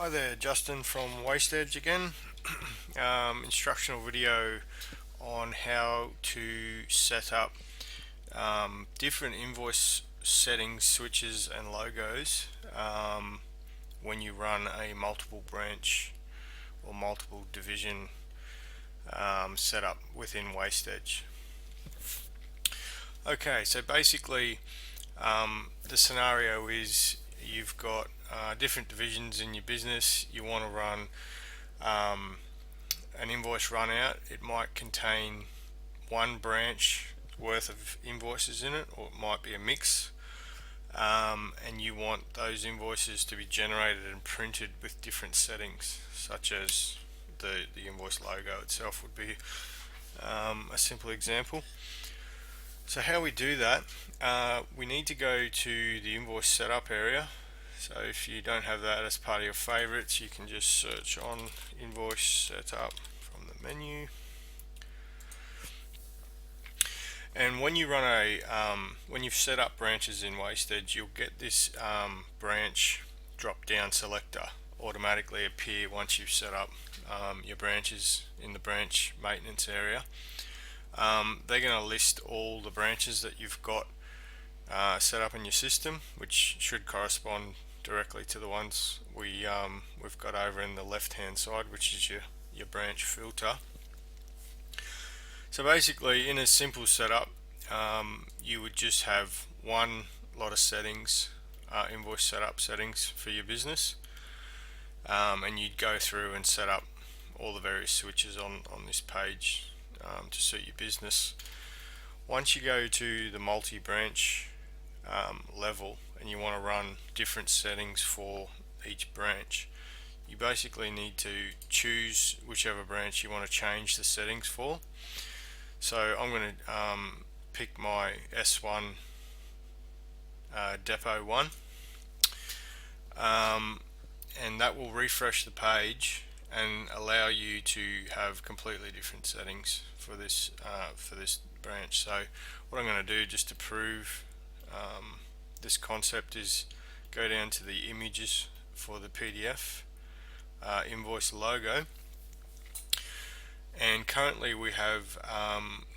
Hi there, Justin from Wastedge again. Instructional video on how to set up different invoice settings, switches, and logos when you run a multiple branch or multiple division setup within Wastedge. Okay, so basically the scenario is you've got different divisions in your business. You want to run an invoice run out. It might contain one branch worth of invoices in it, or it might be a mix, and you want those invoices to be generated and printed with different settings, such as the invoice logo itself would be a simple example. So how we do that, we need to go to the invoice setup area. So if you don't have that as part of your favorites, you can just search on invoice setup from the menu. And when you run when you've set up branches in Wastedge, you'll get this branch drop down selector automatically appear once you've set up your branches in the branch maintenance area. They're going to list all the branches that you've got set up in your system, which should correspond directly to the ones we've got over in the left hand side, which is your branch filter. So basically, in a simple setup, you would just have one lot of settings, invoice setup settings for your business, and you'd go through and set up all the various switches on this page to suit your business. Once you go to the multi-branch level and you want to run different settings for each branch, you basically need to choose whichever branch you want to change the settings for. So I'm going to pick my S1 Depot 1, and that will refresh the page and allow you to have completely different settings for this branch. So what I'm going to do, just to prove this concept, is go down to the images for the PDF invoice logo, and currently we have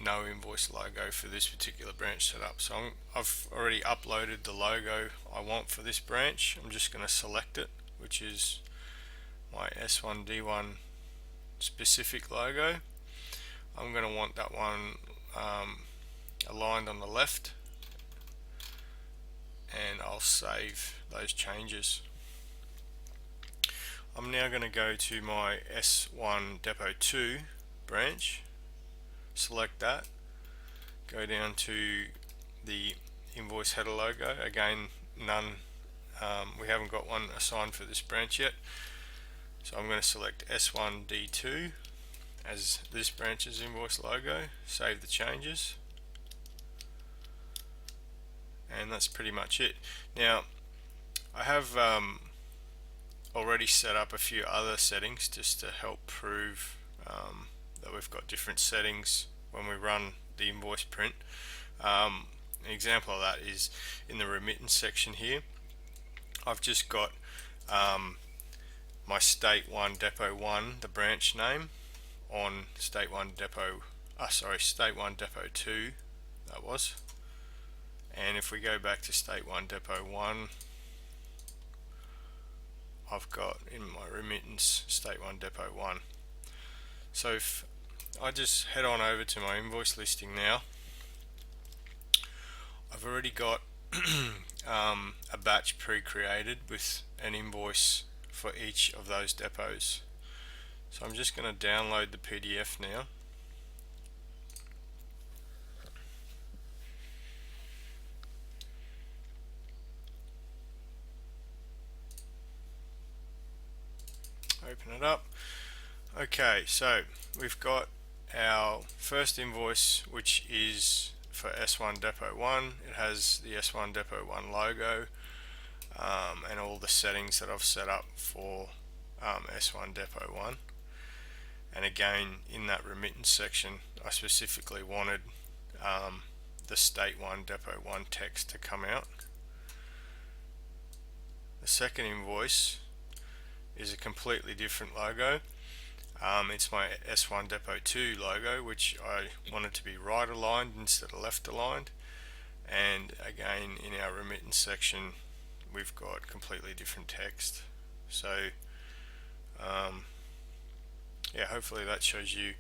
no invoice logo for this particular branch setup. So I've already uploaded the logo I want for this branch. I'm just going to select it, which is my S1D1 specific logo. I'm going to want that one aligned on the left, and I'll save those changes. I'm now going to go to my S1 Depot 2 branch, select that, go down to the invoice header logo. Again, none, we haven't got one assigned for this branch yet, so I'm going to select S1D2 as this branch's invoice logo, save the changes, and that's pretty much it. Now I have already set up a few other settings just to help prove that we've got different settings when we run the invoice print. An example of that is in the remittance section here. I've just got my State 1 Depot 1, the branch name, on State 1 Depot, State 1 Depot 2, that was. And if we go back to State 1 Depot 1, I've got in my remittance State 1 Depot 1. So if I just head on over to my invoice listing now, I've already got a batch pre-created with an invoice for each of those depots. So I'm just going to download the PDF now. Open it up. Okay, so we've got our first invoice, which is for S1 Depot 1. It has the S1 Depot 1 logo and all the settings that I've set up for S1 Depot 1. And again, in that remittance section, I specifically wanted the State 1 Depot 1 text to come out. The second invoice is a completely different logo. It's my S1 Depot 2 logo, which I wanted to be right aligned instead of left aligned. And again, in our remittance section, we've got completely different text. So yeah, hopefully that shows you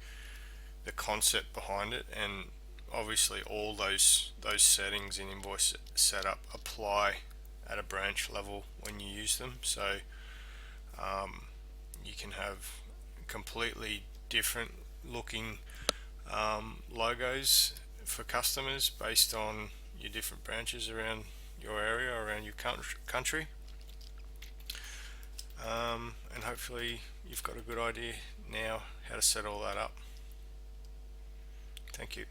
the concept behind it, and obviously all those settings in Invoice Setup apply at a branch level when you use them. So you can have completely different looking logos for customers based on your different branches around your area, around your country. And hopefully you've got a good idea now how to set all that up. Thank you.